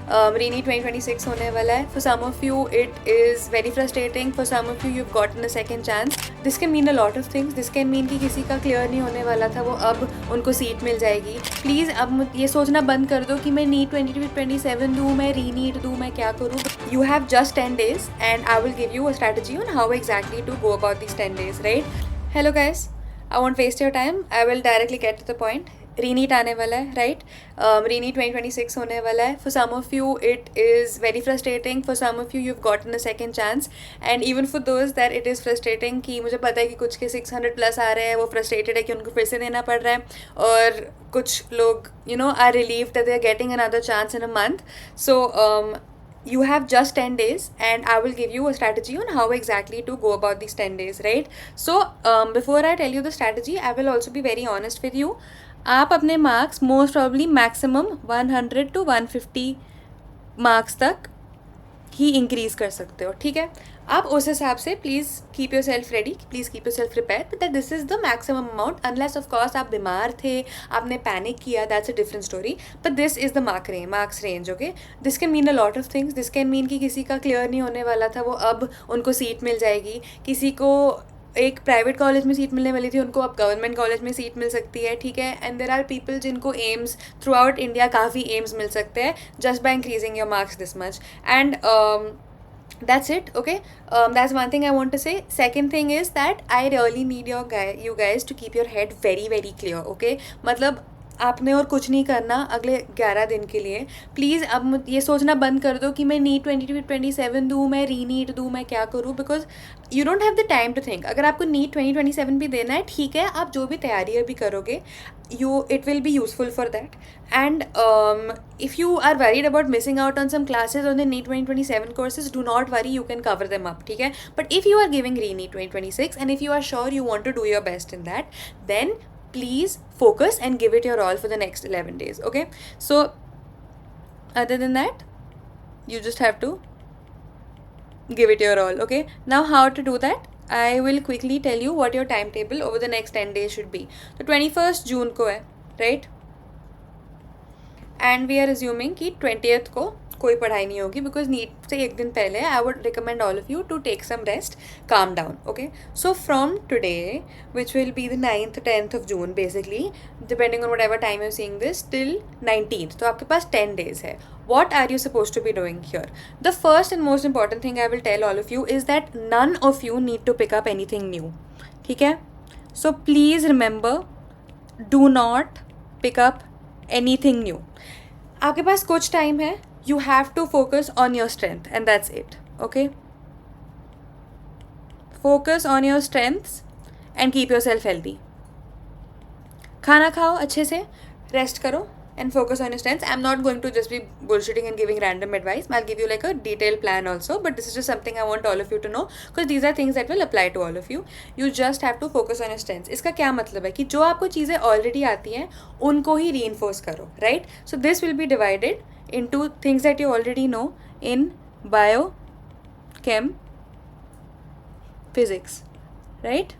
René 2026 होने वाला है. For some of you it is very frustrating. For some of you you've gotten a second chance. This can mean a lot of things. This can mean कि किसी का clear नहीं होने वाला था वो अब उनको सीट मिल जाएगी. प्लीज़ अब ये सोचना बंद कर दो कि मैं नीट 2027 दूँ, मैं रीनीट दूँ, मैं क्या करूँ. You have just 10 days and I will give you a strategy on how exactly to go about these 10 days, right? Hello guys, I won't waste your time. I will directly get to the point. रीनीट आने वाला है, right. रीनीट 2026 होने वाला है. For some of you it is very frustrating. For some of you have gotten a second chance. And even for those that it is frustrating कि मुझे पता है कि कुछ के 600+ आ रहे हैं, वो फ्रस्ट्रेटेड है कि उनको फिर से देना पड़ रहा है. और कुछ लोग are relieved that they are getting another chance in a month. So you have just 10 days and I will give you a strategy on how exactly to go about these 10 days, right? So before I tell you the strategy, I will also be very honest with you. आप अपने marks most probably maximum 100 to 150 marks तक ही increase कर सकते हो, ठीक है. आप उस हिसाब से please keep your self ready, please keep your self prepare that this is the maximum amount. Unless of course आप बीमार थे, आपने पैनिक किया, that's a different story. But this is the marks range, okay. This can mean a lot of things. This can mean कि किसी का clear नहीं होने वाला था वो अब उनको सीट मिल जाएगी. किसी को एक प्राइवेट कॉलेज में सीट मिलने वाली थी, उनको अब गवर्नमेंट कॉलेज में सीट मिल सकती है, ठीक है. एंड देर आर पीपल जिनको एम्स थ्रू आउट इंडिया काफ़ी एम्स मिल सकते हैं just by increasing your marks this much. And that's it, okay. That's one thing I want to say. Second thing is that I really need you guys to keep your head very very clear, okay. मतलब आपने और कुछ नहीं करना अगले 11 दिन के लिए. प्लीज़ अब ये सोचना बंद कर दो कि मैं नीट 2027 दूँ, मैं रीनीट दूँ, मैं क्या करूँ. Because you don't have the time to think. अगर आपको नीट 2027 भी देना है, ठीक है, आप जो भी तैयारी अभी करोगे it will be useful for that. And if you are worried about missing out on some classes on the NEET 2027 courses, do not worry, you can cover them up, ठीक है. But if you are giving re-NEET 2026 and if you are sure you want to do your best in that, then please focus and give it your all for the next 11 days, okay. So other than that, you just have to give it your all, okay. Now how to do that, I will quickly tell you what your timetable over the next 10 days should be. तो 21st जून को है, right? And we are assuming कि 20th को कोई पढ़ाई नहीं होगी because NEET से एक दिन पहले I would recommend all of you to take some rest, calm down, okay. So from today, which will be the 9th 10th of June basically, depending on whatever time you're seeing this, till 19th, तो आपके पास 10 days है. What are you supposed to be doing here? The first and most important thing I will tell all of you is that none of you need to pick up anything new, ठीक है. So please remember, do not pick up anything new. आपके पास कुछ time है. You have to focus on your strength and that's it, okay. Focus on your strengths and keep yourself healthy. खाना खाओ अच्छे से, rest करो and focus on your strengths. I'm not going to just be bullshitting and giving random advice. I'll give you like a detailed plan also, but this is just something I want all of you to know because these are things that will apply to all of you. You just have to focus on your strengths. इसका क्या मतलब है कि जो आपको चीज़ें already आती हैं उनको ही reinforce करो, right? So this will be divided into things that you already know in bio, chem, physics, right?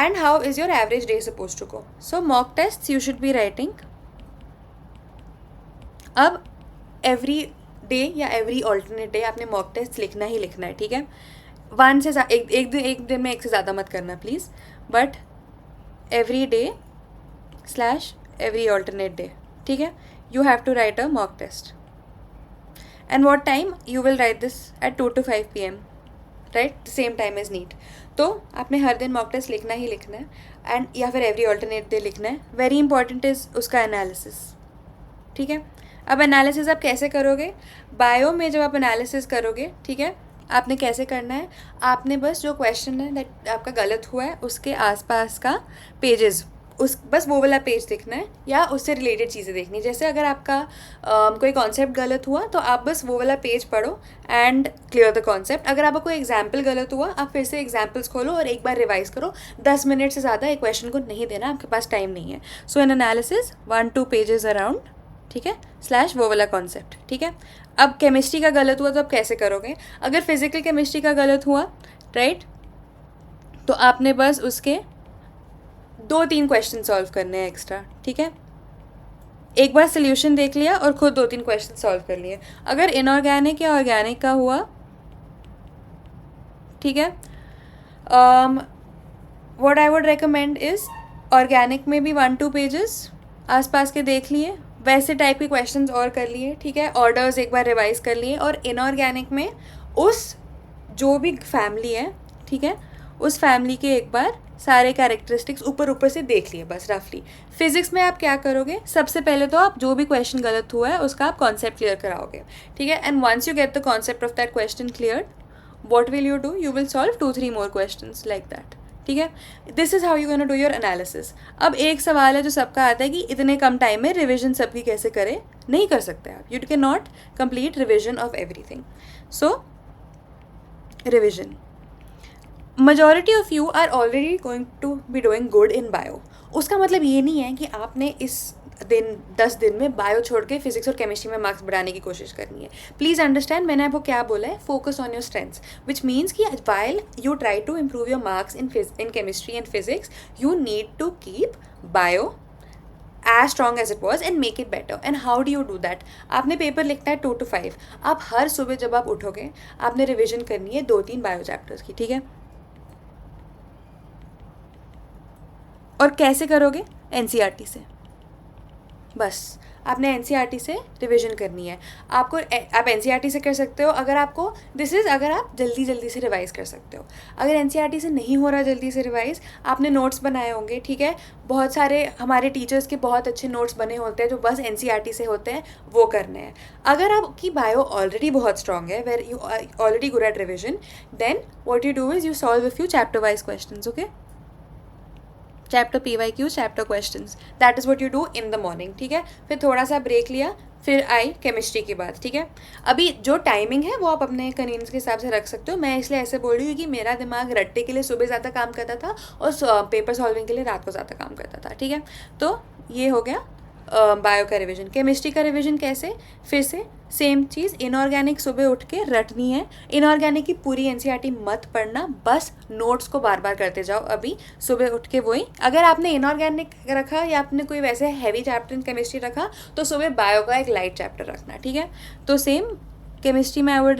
And how is your average day supposed to go? So mock tests you should be writing. अब every day या every alternate day आपने mock tests लिखना ही लिखना है, ठीक है. One से एक दिन में एक से ज़्यादा मत करना please, but every day / every alternate day, ठीक है. You have to write a mock test. And what time? You will write this at 2 to 5 PM, right? The same time as NEET. तो आपने हर दिन मॉक टेस्ट लिखना ही लिखना है and या फिर एवरी ऑल्टरनेट डे लिखना है. वेरी इंपॉर्टेंट इज़ उसका एनालिसिस, ठीक है. अब एनालिसिस आप कैसे करोगे? बायो में जब आप एनालिसिस करोगे, ठीक है, आपने कैसे करना है, आपने बस जो क्वेश्चन है दैट आपका गलत हुआ है उसके आसपास का पेजेस, बस वो वाला पेज देखना है या उससे रिलेटेड चीज़ें देखनी है. जैसे अगर आपका कोई कॉन्सेप्ट गलत हुआ तो आप बस वो वाला पेज पढ़ो एंड क्लियर द कॉन्सेप्ट. अगर आपका कोई एग्जाम्पल गलत हुआ आप फिर से एग्जाम्पल्स खोलो और एक बार रिवाइज करो. 10 मिनट से ज़्यादा एक क्वेश्चन को नहीं देना, आपके पास टाइम नहीं है. सो एन एनालिसिस 1-2 पेजेस अराउंड, ठीक है, / वो वाला कॉन्सेप्ट, ठीक है. अब केमिस्ट्री का गलत हुआ तो आप कैसे करोगे? अगर फिजिकल केमिस्ट्री का गलत हुआ, राइट, तो आपने बस उसके 2-3 क्वेश्चन सॉल्व करने हैं एक्स्ट्रा, ठीक है. एक बार सोल्यूशन देख लिया और खुद 2-3 क्वेश्चन सॉल्व कर लिए। अगर इनऑर्गेनिक या ऑर्गेनिक का हुआ, ठीक है, what I would recommend is organic में भी 1-2 पेजेस आसपास के देख लिए, वैसे टाइप के क्वेश्चंस और कर लिए, ठीक है, ऑर्डर्स एक बार रिवाइज कर लिए, और इनऑर्गेनिक में उस जो भी फैमिली है, ठीक है, उस फैमिली के एक बार सारे कैरेक्टरिस्टिक्स ऊपर से देख लिए बस रफली। फिजिक्स में आप क्या करोगे, सबसे पहले तो आप जो भी क्वेश्चन गलत हुआ है उसका आप कॉन्सेप्ट क्लियर कराओगे, ठीक है, and once you get the concept of that question clear, what will you do, you will solve 2-3 more questions like that, ठीक है। This is how you gonna do your analysis. अब एक सवाल है जो सबका आता है कि इतने कम टाइम में रिविजन सबकी कैसे करें, नहीं कर सकते आप, you can not complete revision of everything. So revision, majority of you are already going to be doing good in bio। उसका मतलब ये नहीं है कि आपने इस 10 दिन में बायो छोड़ के फिजिक्स और केमिस्ट्री में मार्क्स बढ़ाने की कोशिश करनी है। प्लीज़ अंडरस्टैंड, मैंने आपको क्या बोला है, focus on your strengths, which means कि while you try to improve your marks in chemistry and physics, you need to keep bio as strong as it was and make it better। and how do you do that? आपने paper लिखना है 2 to 5, आप हर सुबह जब आप उठोगे आपने revision करनी है 2-3 बायो चैप्टर्स की, ठीक है। और कैसे करोगे, एनसीईआरटी से, बस आपने एनसीईआरटी से रिवीजन करनी है। आपको आप एनसीईआरटी से कर सकते हो अगर आपको अगर आप जल्दी से रिवाइज कर सकते हो। अगर एनसीईआरटी से नहीं हो रहा जल्दी से रिवाइज, आपने नोट्स बनाए होंगे, ठीक है, बहुत सारे हमारे टीचर्स के बहुत अच्छे नोट्स बने होते हैं जो बस एनसीईआरटी से होते हैं, वो करने हैं। अगर आपकी बायो ऑलरेडी बहुत स्ट्रॉन्ग है, where you already good at revision, then what you do is you solve a few chapter wise questions, okay, chapter PYQ, chapter questions, that is what you do in the morning, ठीक है। फिर थोड़ा सा break लिया, फिर आई chemistry की बात, ठीक है। अभी जो टाइमिंग है वो आप अपने कन्वीनियंस के हिसाब से रख सकते हो। मैं इसलिए ऐसे बोल रही हूँ कि मेरा दिमाग रट्टे के लिए सुबह ज़्यादा काम करता था और पेपर सॉल्विंग के लिए रात को ज़्यादा काम करता था, ठीक है। तो ये हो गया बायो का रिविजन। केमिस्ट्री का रिविजन कैसे, फिर से सेम चीज़, इनऑर्गेनिक सुबह उठ के रटनी है। इनऑर्गेनिक की पूरी एनसीईआरटी मत पढ़ना, बस नोट्स को बार बार करते जाओ। अभी सुबह उठ के वही, अगर आपने इनऑर्गेनिक रखा या आपने कोई वैसे हैवी चैप्टर इन केमिस्ट्री रखा तो सुबह बायो का एक लाइट चैप्टर रखना, ठीक है। तो सेम केमिस्ट्री में I would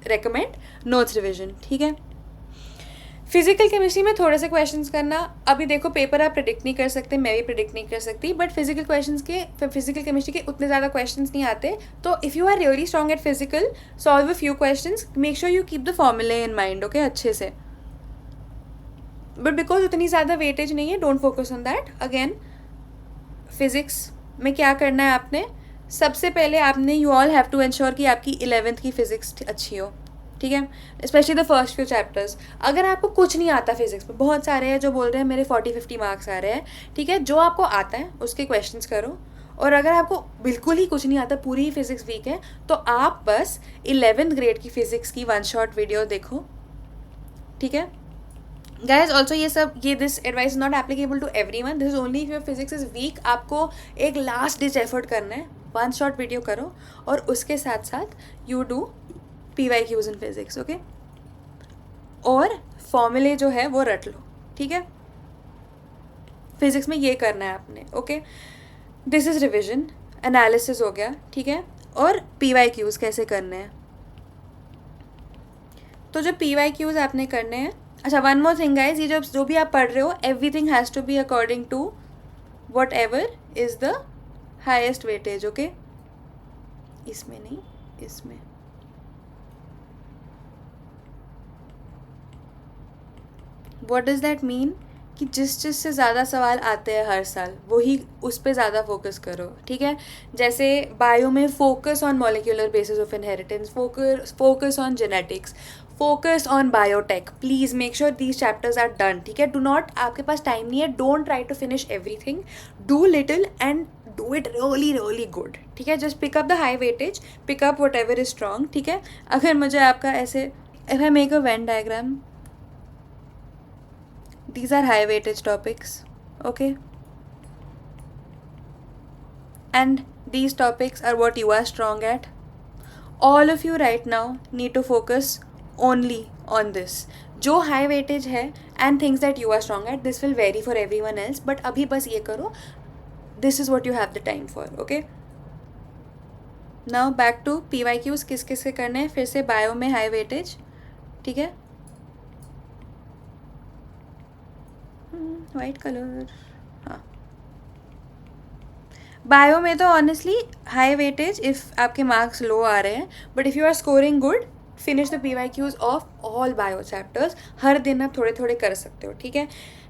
recommend notes revision, ठीक है। फिजिकल केमिस्ट्री में थोड़े से क्वेश्चंस करना। अभी देखो पेपर आप प्रेडिक्ट नहीं कर सकते, मैं भी प्रेडिक्ट नहीं कर सकती, बट फिजिकल केमिस्ट्री के उतने ज़्यादा क्वेश्चंस नहीं आते। तो if you are really strong at physical, solve a few questions, make sure you keep the फॉर्मूले इन माइंड, ओके, अच्छे से। बट बिकॉज उतनी ज़्यादा वेटेज नहीं है, don't focus on that. Again physics में क्या करना है आपने, सबसे पहले आपने, you all have to ensure कि आपकी 11th की फिजिक्स अच्छी हो, ठीक है, specially the first few chapters. अगर आपको कुछ नहीं आता फिजिक्स में, बहुत सारे हैं जो बोल रहे हैं मेरे 40-50 मार्क्स आ रहे हैं, ठीक है, जो आपको आता है उसके क्वेश्चंस करो। और अगर आपको बिल्कुल ही कुछ नहीं आता, पूरी ही फिजिक्स वीक है, तो आप बस 11th ग्रेड की फिजिक्स की 1 शॉट वीडियो देखो, ठीक है। गाइज ऑल्सो ये this advice is not applicable to everyone, this is only if your physics is weak. आपको एक लास्ट डिच एफर्ट करना है, 1 शॉट वीडियो करो और उसके साथ साथ you do PYQs in physics, okay, और फॉर्मूले जो है वो रट लो, ठीक है। फिजिक्स में ये करना है आपने, okay. This is revision, analysis हो गया, ठीक है, और PYQs कैसे करने हैं। तो जो PYQs आपने करने हैं, अच्छा वन मोर थिंग गाइज, ये जो भी आप पढ़ रहे हो, everything has to be according to whatever is the highest weightage, okay, इसमें नहीं, इसमें। What does that mean? कि जिस चीज़ से ज़्यादा सवाल आते हैं हर साल, वही उस पर ज़्यादा फोकस करो, ठीक है। जैसे बायो में focus on molecular basis of inheritance, focus on genetics, focus on biotech. Please make sure these chapters are done, ठीक है। डू नॉट, आपके पास टाइम नहीं है, don't try to finish everything, do little and do it really good, ठीक है। Just pick up the high weightage, pick up whatever is strong, ठीक है। अगर मुझे आपका ऐसे, if I make a Venn diagram, these are high weightage topics, okay, and these topics are what you are strong at. All of you right now need to focus only on this. जो high weightage है and things that you are strong at, this will vary for everyone else, but अभी बस ये करो, this is what you have the time for. Okay, now back to PYQs. किस किस के करने हैं? फिर से बायो में हाई वेटेज. ठीक है, वाइट कलर. हाँ, बायो में तो ऑनेस्टली हाई वेटेज इफ़ आपके मार्क्स लो आ रहे हैं, but if you are scoring good, finish the PYQs of all bio chapters. हर दिन आप थोड़े थोड़े कर सकते हो. ठीक है,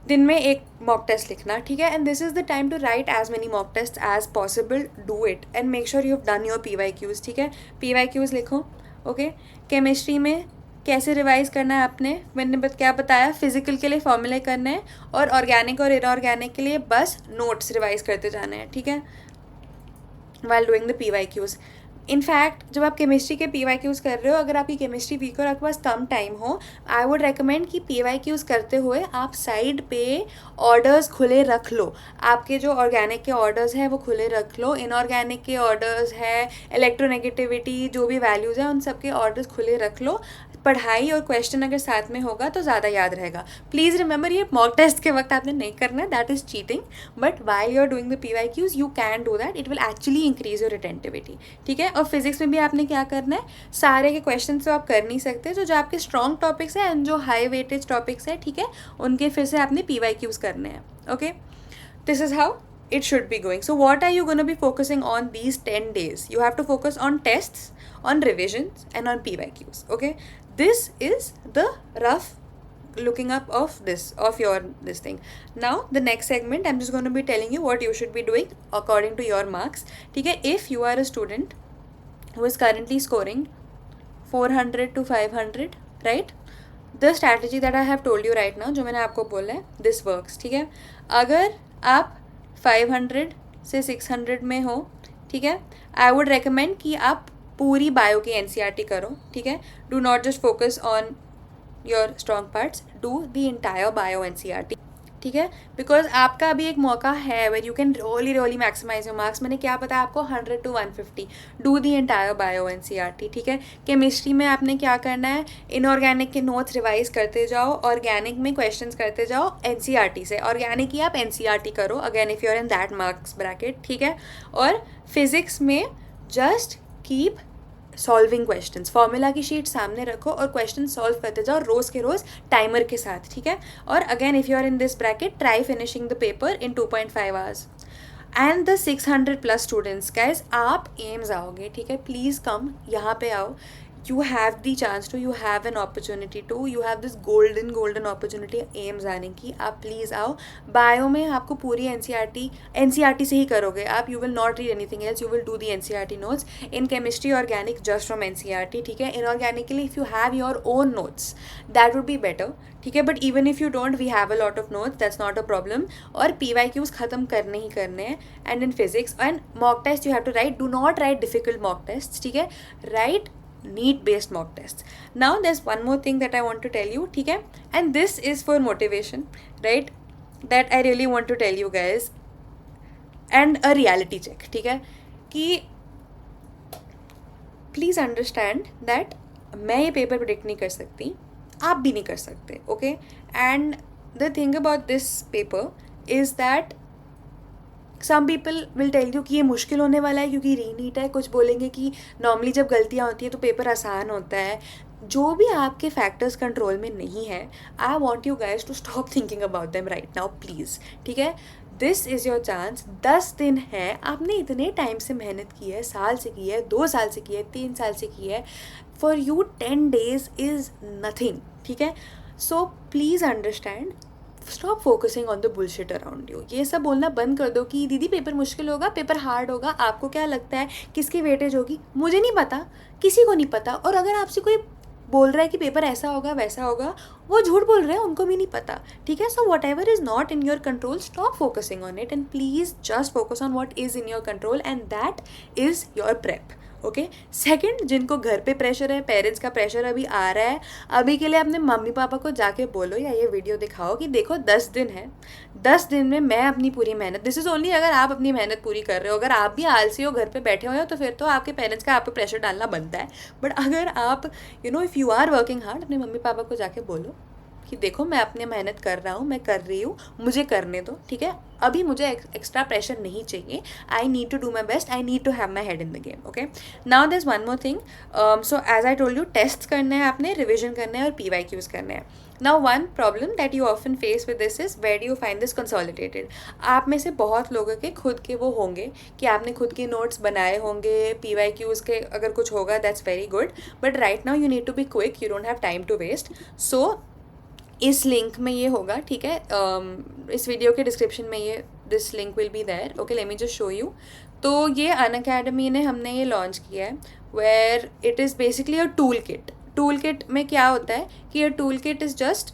दिन में एक मॉक टेस्ट लिखना. ठीक है, and this is the time to write as many mock test as possible. Do it and make sure you have done your PYQs. ठीक है, PYQs लिखो. ओके, केमिस्ट्री में कैसे रिवाइज करना है आपने, मैंने क्या बताया, फिजिकल के लिए फॉर्मूले करने हैं और ऑर्गेनिक और इनऑर्गेनिक के लिए बस नोट्स रिवाइज करते जाने हैं. ठीक है, while doing the PYQs. In fact जब आप केमिस्ट्री के PYQs कर रहे हो, अगर आपकी केमिस्ट्री वीक और आपके पास कम टाइम हो, आई वुड रेकमेंड कि PYQs करते हुए आप साइड पे ऑर्डर्स खुले रख लो. आपके जो ऑर्गेनिक के ऑर्डर्स हैं वो खुले रख लो, इनऑर्गेनिक के ऑर्डर्स है, इलेक्ट्रोनेगेटिविटी जो भी वैल्यूज़ हैं उन सब के ऑर्डर्स खुले रख लो. पढ़ाई और क्वेश्चन अगर साथ में होगा तो ज़्यादा याद रहेगा. प्लीज़ रिमेंबर, ये मॉक टेस्ट के वक्त आपने नहीं करना है, that is cheating. But while you are doing the PYQs you can do that, it will actually increase your attentivity. ठीक है, और फिजिक्स में भी आपने क्या करना है, सारे के क्वेश्चन तो आप कर नहीं सकते, तो जो आपके स्ट्रॉन्ग टॉपिक्स हैं एंड जो हाई वेटेज टॉपिक्स हैं, ठीक है, उनके फिर से आपने PYQs करने हैं. Okay, this is how it should be going. So what are you going to be focusing on these 10 days? You have to focus on tests, on revisions and on PYQs. Okay, this is the rough looking up of this thing. Now the next segment I'm just going to be telling you what you should be doing according to your marks. ठीक है, if you are a student who is currently scoring 400 to 500, right, the strategy that I have told you right now, जो मैंने आपको बोला है, this works. ठीक है, अगर आप 500 से 600 में हो, ठीक है, आई वुड रेकमेंड कि आप पूरी बायो की NCERT करो. ठीक है, do not just focus on your strong parts, do the entire bio NCERT. ठीक है, बिकॉज आपका अभी एक मौका है where you can really maximise your marks. मैंने क्या बताया आपको, 100 to 150. Do the entire bio NCERT. ठीक है, केमिस्ट्री में आपने क्या करना है, इनऑर्गेनिक के नोट्स रिवाइज करते जाओ, ऑर्गेनिक में क्वेश्चंस करते जाओ NCERT से. ऑर्गेनिक की आप NCERT करो, again if you are in that marks bracket. ठीक है, और फिजिक्स में just keep solving questions, formula की शीट सामने रखो और क्वेश्चन सॉल्व करते जाओ रोज़ के रोज़ टाइमर के साथ. ठीक है, और again if you are in this bracket, try finishing the paper in 2.5 hours. And the 600+ students, guys आप एम्स आओगे. ठीक है, प्लीज़ कम, यहाँ पे आओ. you have the chance to, you have an opportunity to, you have this golden opportunity AIIMS आने की. आप प्लीज़ आओ. बायो में आपको पूरी NCERT से ही करोगे आप, you will not read anything else, you will do the NCERT notes. In chemistry organic just from NCERT. ठीक है, inorganically if you have your own notes that would be better. ठीक है, but even if you don't, we have a lot of notes, that's not a problem. और PYQs ख़त्म करने ही करने हैं. And in physics and mock test you have to write, do not write difficult mock test. ठीक है, write need based mock tests. Now there's one more thing that I want to tell you, ठीक है, and this is for motivation, right, that I really want to tell you guys, and a reality check. ठीक है, कि please understand that मैं ये paper predict नहीं कर सकती, आप भी नहीं कर सकते. Okay, and the thing about this paper is that some people will tell you कि ये मुश्किल होने वाला है क्योंकि रीनीट है. कुछ बोलेंगे कि नॉर्मली जब गलतियाँ होती हैं तो पेपर आसान होता है. जो भी आपके फैक्टर्स कंट्रोल में नहीं है, I want you guys to stop thinking about them right now please. ठीक है, दिस इज़ योर चांस. 10 दिन है, आपने इतने टाइम से मेहनत की है, साल से की है, 2 साल से की है, 3 साल से की है. For you 10 days is nothing. ठीक है, so please understand, stop focusing on the bullshit around you. ये सब बोलना बंद कर दो कि दीदी पेपर मुश्किल होगा, पेपर हार्ड होगा. आपको क्या लगता है किसकी वेटेज होगी? मुझे नहीं पता, किसी को नहीं पता. और अगर आपसे कोई बोल रहा है कि पेपर ऐसा होगा वैसा होगा, वो झूठ बोल रहे हैं, उनको भी नहीं पता. ठीक है, so what ever is not in your control, stop focusing on it and please just focus on what is in your control and that is your prep. Okay, second, जिनको घर पे प्रेशर है, पेरेंट्स का pressure अभी आ रहा है, अभी के लिए अपने मम्मी पापा को जाके बोलो या ये वीडियो दिखाओ कि देखो 10 दिन है, 10 दिन में मैं अपनी पूरी मेहनत, दिस इज़ ओनली अगर आप अपनी मेहनत पूरी कर रहे हो. अगर आप भी आलसी हो, घर पे बैठे हुए हो, तो फिर तो आपके पेरेंट्स का आप पे प्रेशर डालना बनता है. बट अगर आप if you are working hard, अपने मम्मी पापा को जाके बोलो कि देखो मैं अपने मेहनत कर रहा हूँ, मैं कर रही हूँ, मुझे करने दो, ठीक है, अभी मुझे एक्स्ट्रा प्रेशर नहीं चाहिए, I need to do my best, I need to have my head in the game. Okay, now there is one more thing. So as I told you, test करने हैं आपने, रिविजन करने हैं और PYQs करने हैं. Now one problem that you often face with this is where do you find this consolidated. आप में से बहुत लोगों के खुद के वो होंगे कि आपने खुद के नोट्स बनाए होंगे, PYQs के अगर कुछ होगा that's very good, but right now you need to be quick, you don't have time to waste. So इस लिंक में ये होगा, ठीक है, इस वीडियो के डिस्क्रिप्शन में ये this link will be there. Okay, let me just show you. तो ये अनअकैडमी ने हमने ये लॉन्च किया है where it is basically a tool kit. Tool kit में क्या होता है कि ये टूल किट इज़ जस्ट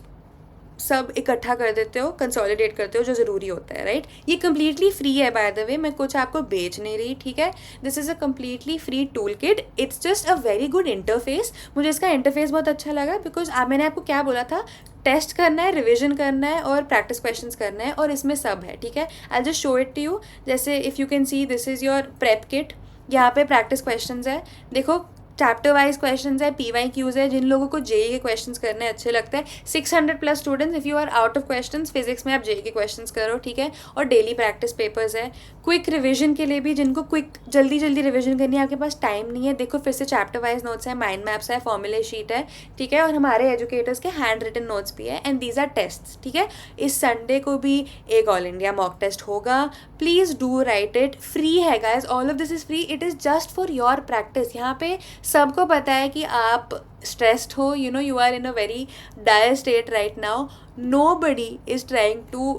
सब इकट्ठा कर देते हो, कंसोलिडेट करते हो जो ज़रूरी होता है, राइट. ये कम्प्लीटली फ्री है बाय द वे, मैं कुछ आपको बेच नहीं रही, ठीक है. This is a completely free tool kit. It's just a very good interface. मुझे इसका इंटरफेस बहुत अच्छा लगा बिकॉज मैंने आपको क्या बोला था, टेस्ट करना है, रिविजन करना है और प्रैक्टिस क्वेश्चंस करना है, और इसमें सब है, ठीक है. I just show it to you. जैसे if you can see, this is your prep kit. यहाँ पे प्रैक्टिस क्वेश्चंस है, देखो चैप्टर वाइज क्वेश्चंस है, PYQs है. जिन लोगों को JEE के क्वेश्चंस करने अच्छे लगते हैं, 600+ students, if you are out of questions physics में आप JEE के क्वेश्चंस करो, ठीक है. और डेली प्रैक्टिस पेपर्स है. क्विक रिवीजन के लिए भी, जिनको क्विक जल्दी जल्दी रिवीजन करनी है, आपके पास टाइम नहीं है, देखो फिर से चैप्टर वाइज नोट्स है, माइंड मैप्स है, फॉर्मूले शीट है, ठीक है, और हमारे एजुकेटर्स के हैंड रिटन नोट्स भी है, एंड दीज आर टेस्ट, ठीक है. इस संडे को भी एक ऑल इंडिया मॉक टेस्ट होगा. Please do write it. Free है guys, all of this is free. It is just for your practice. यहाँ पे सबको पता है कि आप स्ट्रेस्ड हो, you know, you are in a very dire state right now. Nobody is trying to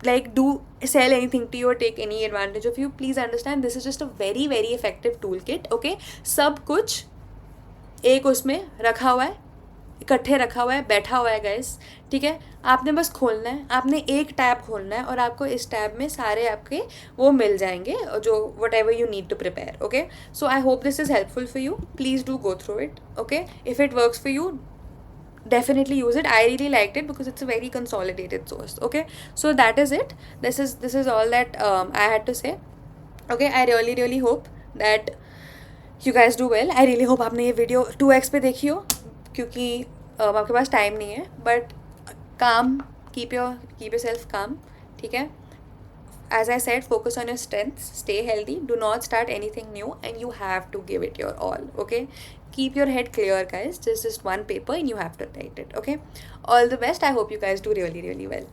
like sell anything to you or take any advantage of you. Please understand, this is just a very very effective toolkit. Okay, सब कुछ एक उसमें रखा हुआ है, इकट्ठे रखा हुआ है, बैठा हुआ है गाइस, ठीक है. आपने बस खोलना है, आपने एक टैब खोलना है और आपको इस टैब में सारे आपके वो मिल जाएंगे जो whatever you need to prepare. Okay, so I hope this is helpful for you. Please do go through it. Okay, if it works for you, definitely use it. I really liked it because it's a very consolidated source. Okay, so that is it. This is all that I had to say. Okay, I really hope that you guys do well. I really hope आपने ये video 2x पे देखी हो, क्योंकि आपके पास time नहीं है. But calm, keep yourself calm, ठीक है. As I said, focus on your strengths, stay healthy, do not start anything new, and you have to give it your all. Okay, keep your head clear guys. This is just one paper and you have to write it. Okay, all the best. I hope you guys do really well.